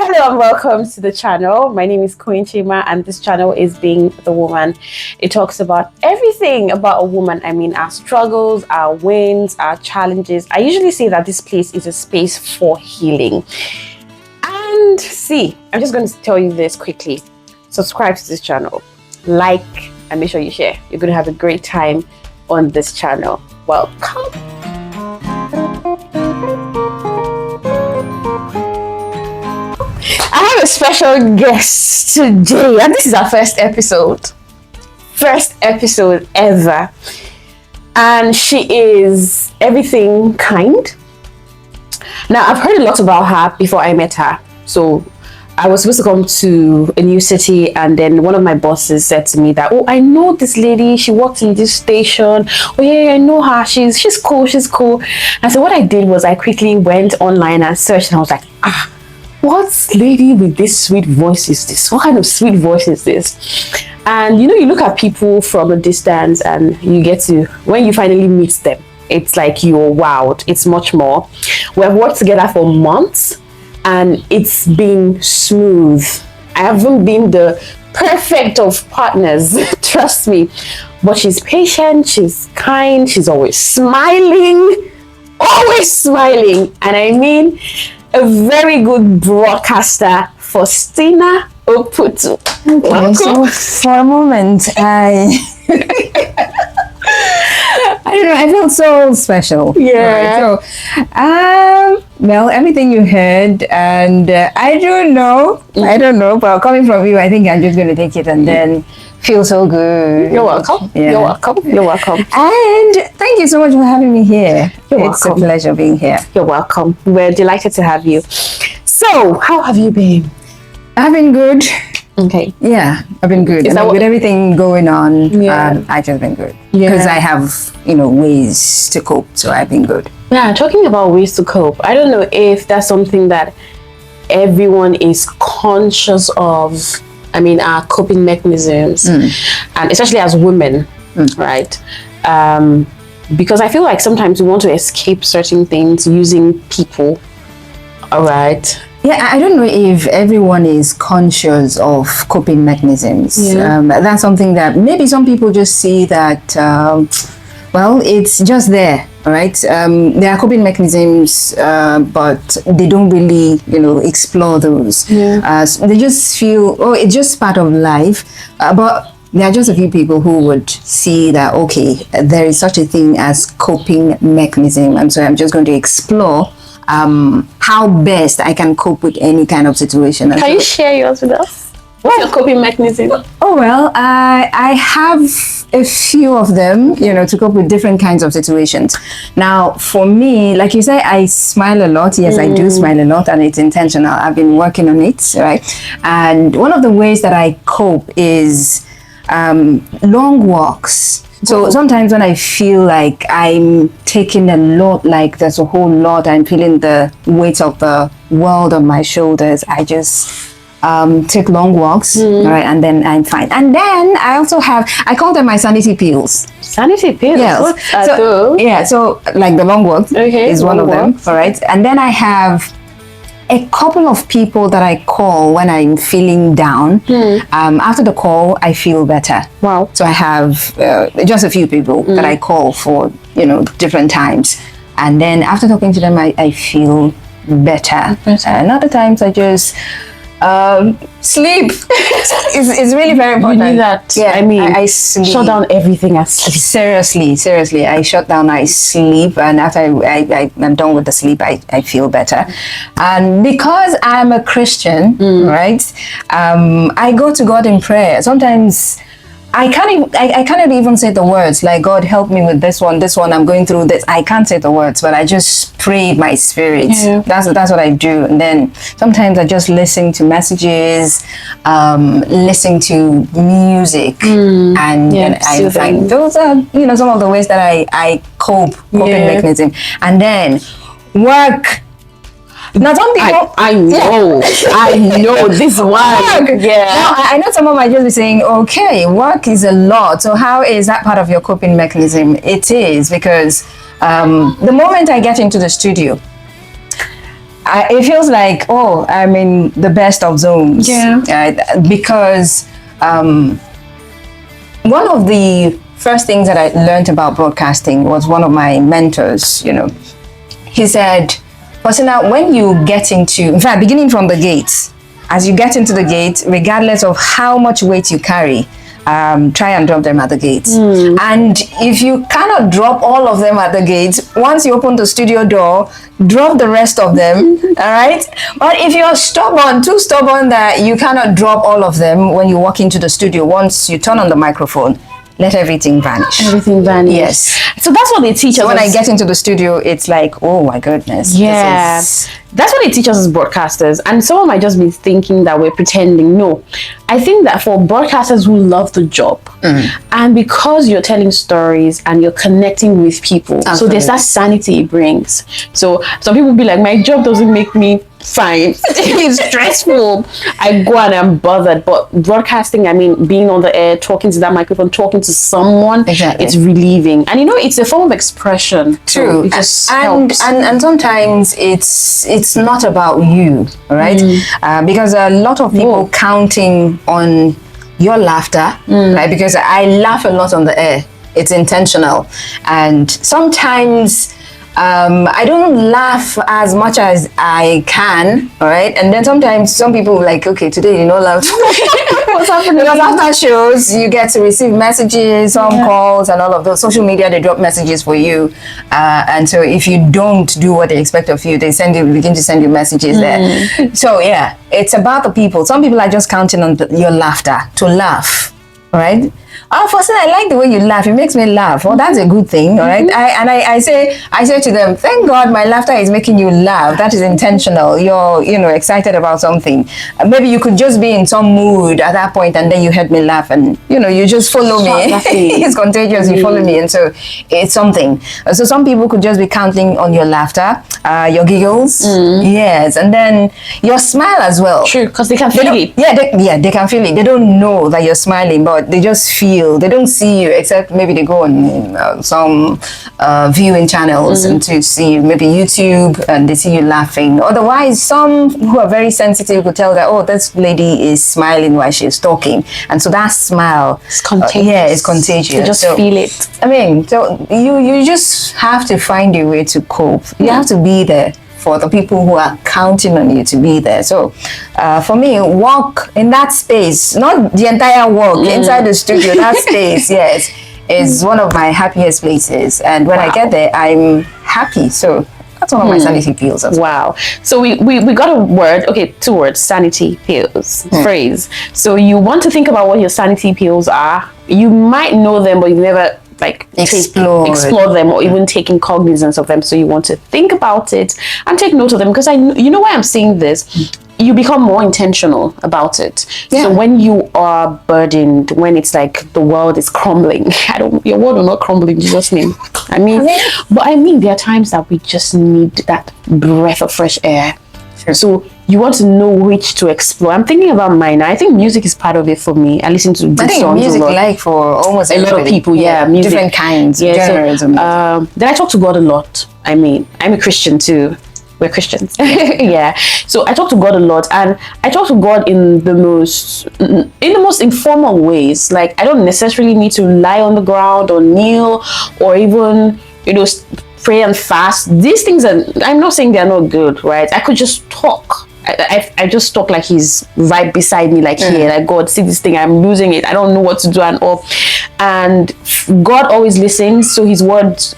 Hello and welcome to the channel. My name is Queen Chima and this channel is Being the Woman. It talks about everything about a woman. I mean, our struggles, our wins, our challenges. I usually say that this place is a space for healing. And see, I'm just going to tell you this quickly. Subscribe to this channel, like, and make sure you share. You're going to have a great time on this channel. Welcome. I have a special guest today, and this is our first episode ever, and she is everything kind. Now, I've heard a lot about her before I met her. So I was supposed to come to a new city, and then one of my bosses said to me that, oh, I know this lady, she works in this station. Oh yeah, I know her, she's cool. And so what I did was I quickly went online and searched, and I was like, what lady with this sweet voice is this? What kind of sweet voice is this? And you know, you look at people from a distance and you get to, when you finally meet them, it's like you're wowed. It's much more. We have worked together for months and it's been smooth. I haven't been the perfect of partners, trust me. But she's patient, she's kind, she's always smiling. And I mean, a very good broadcaster, Faustina Oputu. Okay, so for a moment, I don't know, I felt so special. Yeah. Right, so, well, everything you heard, and I don't know, but coming from you, I think I'm just going to take it and then feel so good. You're welcome. Yeah. You're welcome. And thank you so much for having me here. It's a pleasure being here. You're welcome. We're delighted to have you. So, how have you been? I've been good. Okay. Yeah, I've been good. With everything going on, I've just been good. Because I have, ways to cope, so I've been good. Yeah, talking about ways to cope, I don't know if that's something that everyone is conscious of. I mean, our coping mechanisms, and especially as women, right? Because I feel like sometimes we want to escape certain things using people, all right? Yeah, I don't know if everyone is conscious of coping mechanisms. Yeah. That's something that maybe some people just see that, well, it's just there, all right? There are coping mechanisms, but they don't really, explore those. Yeah. So they just feel, oh, it's just part of life. But there are just a few people who would see that, okay, there is such a thing as coping mechanism. And so I'm just going to explore how best I can cope with any kind of situation. Can you share yours with us? What's your coping mechanism? Oh, well, I have a few of them, to cope with different kinds of situations. Now, for me, like you say, I smile a lot. Yes, I do smile a lot, and it's intentional. I've been working on it, right? And one of the ways that I cope is long walks. So sometimes when I feel like I'm taking a lot, like there's a whole lot, I'm feeling the weight of the world on my shoulders, I just take long walks, right, and then I'm fine. And then I also I call them my sanity pills. Sanity pills? Yes. So like the long walk is one of them, all right? And then I have a couple of people that I call when I'm feeling down. After the call, I feel better. Wow. So I have just a few people that I call for, different times. And then after talking to them, I feel better. And other times I just sleep. It's really very important. You need that. Yeah, I mean, I sleep. Shut down everything and sleep. Seriously, I shut down, I sleep, and after I'm done with the sleep, I feel better. And because I'm a Christian, right, I go to God in prayer. Sometimes I cannot even say the words, like, God help me with this one, I'm going through this. I can't say the words, but I just pray in my spirit. Yeah. That's what I do. And then sometimes I just listen to messages, listen to music, and I find those are some of the ways that I coping mechanism. And then work. Now, some people, I know this one. Yeah. Now, I know someone might just be saying, okay, work is a lot. So how is that part of your coping mechanism? It is, because the moment I get into the studio, it feels like, oh, I'm in the best of zones. Yeah. Because one of the first things that I learned about broadcasting was one of my mentors, he said, Faustina, when you get in fact, beginning from the gates, as you get into the gate, regardless of how much weight you carry, try and drop them at the gates. And if you cannot drop all of them at the gates, once you open the studio door, drop the rest of them. All right. But if you're stubborn, too stubborn that you cannot drop all of them when you walk into the studio, once you turn on the microphone, let everything vanish. Everything vanish. Yes. So that's what they teach us. So when I get into the studio, it's like, oh my goodness. Yeah. That's what they teach us as broadcasters. And someone might just be thinking that we're pretending. No. I think that for broadcasters who love the job, and because you're telling stories and you're connecting with people, so there's that sanity it brings. So some people be like, my job doesn't make me fine. It's stressful. I go and I'm bothered. But broadcasting, I mean, being on the air, talking to that microphone, talking to someone, it's relieving. And it's a form of expression. True. So it just helps. And sometimes it's not about you, right? Because a lot of people counting on your laughter, right? Because I laugh a lot on the air. It's intentional. And sometimes I don't laugh as much as I can, all right? And then sometimes some people are like, okay, today you know laugh. What's happening? Because after shows, you get to receive messages, calls, and all of those. Social media, they drop messages for you. And so if you don't do what they expect of you, they begin to send you messages there. So yeah, it's about the people. Some people are just counting on your laughter to laugh, all right? Oh, Faustina, I like the way you laugh. It makes me laugh. Well, that's a good thing, all right? I say to them, thank God my laughter is making you laugh. That is intentional. You're, excited about something. Maybe you could just be in some mood at that point, and then you heard me laugh, and you just follow me. It's contagious. You follow me, and so it's something. So some people could just be counting on your laughter, your giggles, yes, and then your smile as well. True, because they can feel it. Yeah, they can feel it. They don't know that you're smiling, but they just feel. They don't see you, except maybe they go on some viewing channels and to see maybe YouTube, and they see you laughing. Otherwise, some who are very sensitive could tell that, oh, this lady is smiling while she's talking, and so that smile, it's contagious. It's contagious. You just feel it. I mean, so you just have to find a way to cope. You have to be there for the people who are counting on you to be there. So for me, walk in that space, not the entire walk inside the studio, that space, yes, is one of my happiest places. And when I get there, I'm happy. So that's one of my sanity pills as well. Wow. So we got a word, okay, 2 words, sanity pills, phrase. So you want to think about what your sanity pills are. You might know them, but you've never explore them or even taking cognizance of them. So you want to think about it and take note of them, because why I'm saying this, you become more intentional about it. So when you are burdened, when it's like the world is crumbling, your world will not crumble in Jesus' name. There are times that we just need that breath of fresh air. So you want to know which to explore. I'm thinking about mine. I think music is part of it for me. I listen to good songs music a lot. Like for almost a lot of people. Music, different kinds, genres. So, then I talk to God a lot. I'm a Christian too. We're Christians. So I talk to God a lot, and I talk to God in the most informal ways. Like, I don't necessarily need to lie on the ground or kneel or even pray and fast. These things I'm not saying they're not good, right? I could just talk. I just talk like he's right beside me, like here, like, God, see this thing, I'm losing it, I don't know what to do and all. And God always listens, so his words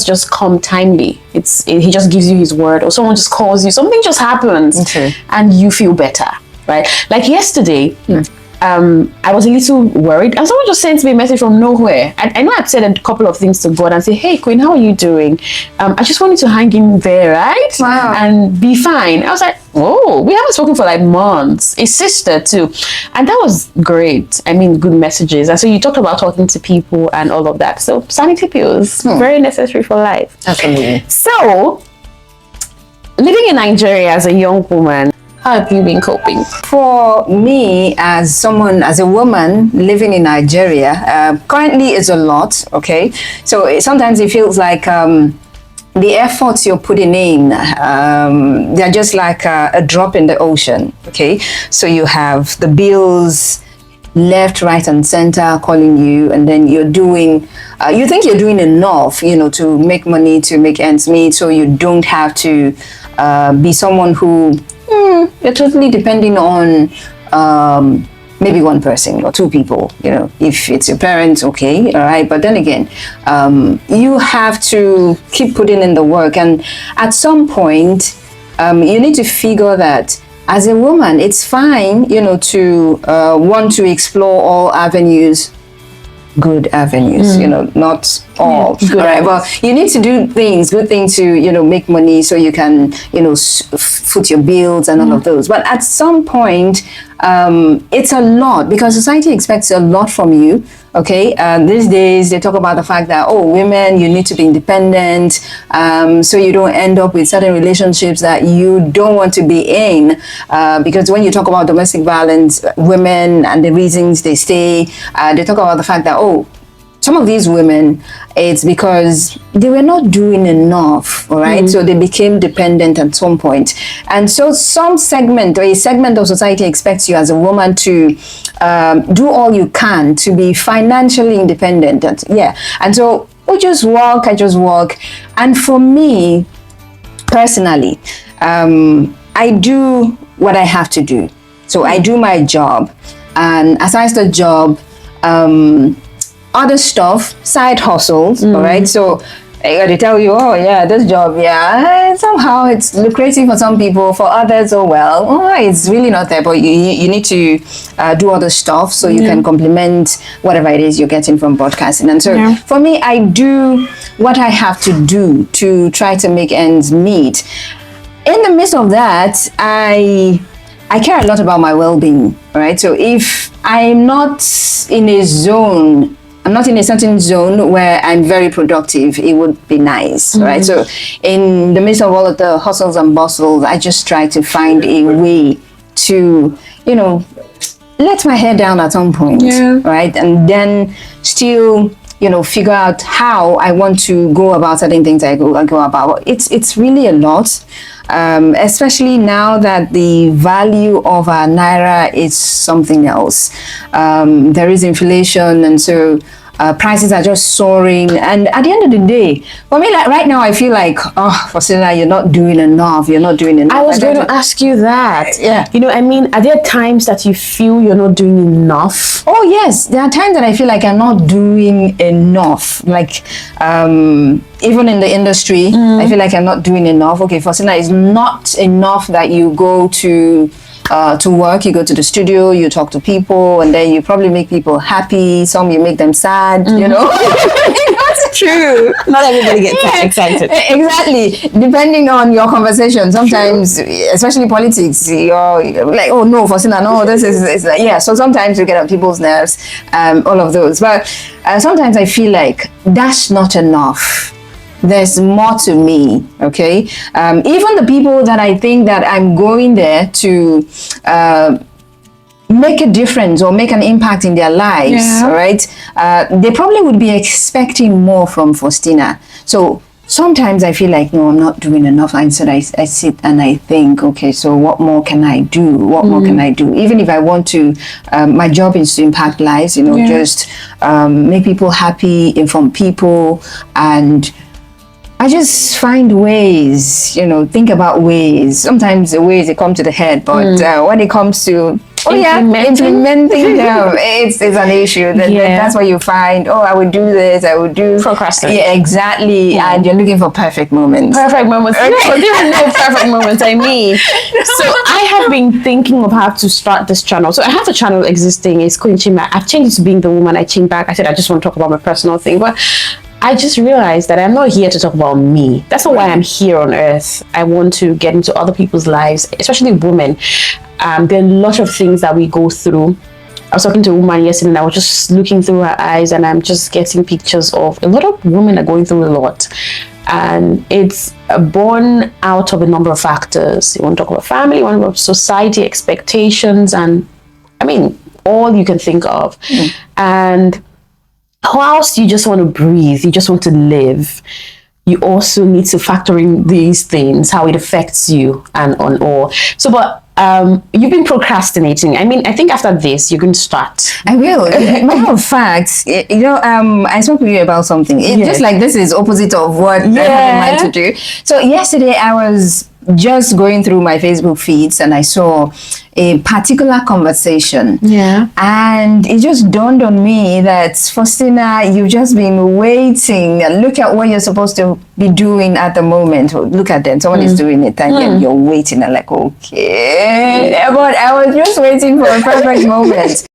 just come timely. He just gives you his word, or someone just calls you, something just happens, and you feel better, right? Like yesterday, I was a little worried, and someone just sent me a message from nowhere. I know I'd said a couple of things to God and say, hey Queen, how are you doing? I just wanted to hang in there, right? Wow. And be fine. I was like, oh, we haven't spoken for like months. A sister too. And that was great. Good messages. And so you talked about talking to people and all of that. So sanity pills, very necessary for life. Absolutely. So living in Nigeria as a young woman, how have you been coping? For me, as a woman living in Nigeria, currently is a lot, okay? So sometimes it feels like the efforts you're putting in, they're just like a drop in the ocean. Okay, so you have the bills left, right, and center calling you, and then you're doing. You think you're doing enough, to make money, to make ends meet, so you don't have to be someone who you're totally depending on. Maybe one person or two people, if it's your parents, okay, all right. But then again, you have to keep putting in the work. And at some point, you need to figure that as a woman, it's fine, to want to explore all avenues, good avenues, not all. Good, all right. Well, you need to do good things to, make money so you can, foot your bills and all of those. But at some point, it's a lot because society expects a lot from you. Okay, these days they talk about the fact that women, you need to be independent, so you don't end up with certain relationships that you don't want to be in, because when you talk about domestic violence, women and the reasons they stay, they talk about the fact that some of these women, it's because they were not doing enough, all right? So they became dependent at some point. And so some segment or a segment of society expects you as a woman to do all you can to be financially independent. And so I just work. And for me, personally, I do what I have to do. So I do my job. And aside the job, other stuff, side hustles, all right? So I got to tell you, this job, somehow it's lucrative for some people, for others, it's really not there, but you need to do other stuff so you can complement whatever it is you're getting from broadcasting. And so for me, I do what I have to do to try to make ends meet. In the midst of that, I care a lot about my well-being, right? So if I'm not in a certain zone where I'm very productive, it would be nice, right? So in the midst of all of the hustles and bustles, I just try to find a way to, let my hair down at some point, right? And then still, figure out how I want to go about certain things I go about. It's really a lot. Especially now that the value of our naira is something else. There is inflation, and so prices are just soaring. And at the end of the day, for me, like right now, I feel like, Faustina, you're not doing enough. I was going to ask you that. Yeah. Are there times that you feel you're not doing enough? Oh, yes. There are times that I feel like I'm not doing enough. Like, even in the industry, I feel like I'm not doing enough. Okay, Faustina, it's not enough that you go to work, you go to the studio, you talk to people, and then you probably make people happy. Some you make them sad, That's true. Not everybody gets excited. Exactly. Depending on your conversation, sometimes, especially politics, you're like, oh no, Faustina, no, this is So sometimes you get on people's nerves, all of those. But sometimes I feel like that's not enough. There's more to me, okay? Even the people that I think that I'm going there to make a difference or make an impact in their lives, right? They probably would be expecting more from Faustina. So sometimes I feel like, no, I'm not doing enough. And so I sit and I think, okay, so what more can I do? What more can I do? Even if I want to, my job is to impact lives, just make people happy, inform people, and I just find ways, think about ways. Sometimes the ways they come to the head, but when it comes to implementing them, it's an issue. That's what you find. I would do this, I would do procrastinate. Yeah, exactly. And you're looking for perfect moments. Perfect moments. Okay. No, there are no perfect moments. So I have been thinking of how to start this channel. So I have a channel existing. It's Queen Chima. I've changed it to being the woman. I changed back. I said I just want to talk about my personal thing, but I just realized that I'm not here to talk about me. That's not why I'm here on earth. I want to get into other people's lives, especially women. There are a lot of things that we go through. I was talking to a woman yesterday and I was just looking through her eyes and I'm just getting pictures of a lot of women are going through a lot. And it's born out of a number of factors. You want to talk about family, you want to talk about society, expectations, and all you can think of. And whilst you just want to breathe, you just want to live, you also need to factor in these things, how it affects you and on all. So, but you've been procrastinating. I mean, I think after this, you're going to start. I will. Matter of fact, I spoke to you about something. It's just like this is opposite of what I have in mind to do. So yesterday I was just going through my Facebook feeds and I saw a particular conversation. Yeah. And it just dawned on me that, Faustina, you've just been waiting. Look at what you're supposed to be doing at the moment. Look at them. Someone is doing it and then you're waiting. I'm like, okay. But I was just waiting for a perfect moment.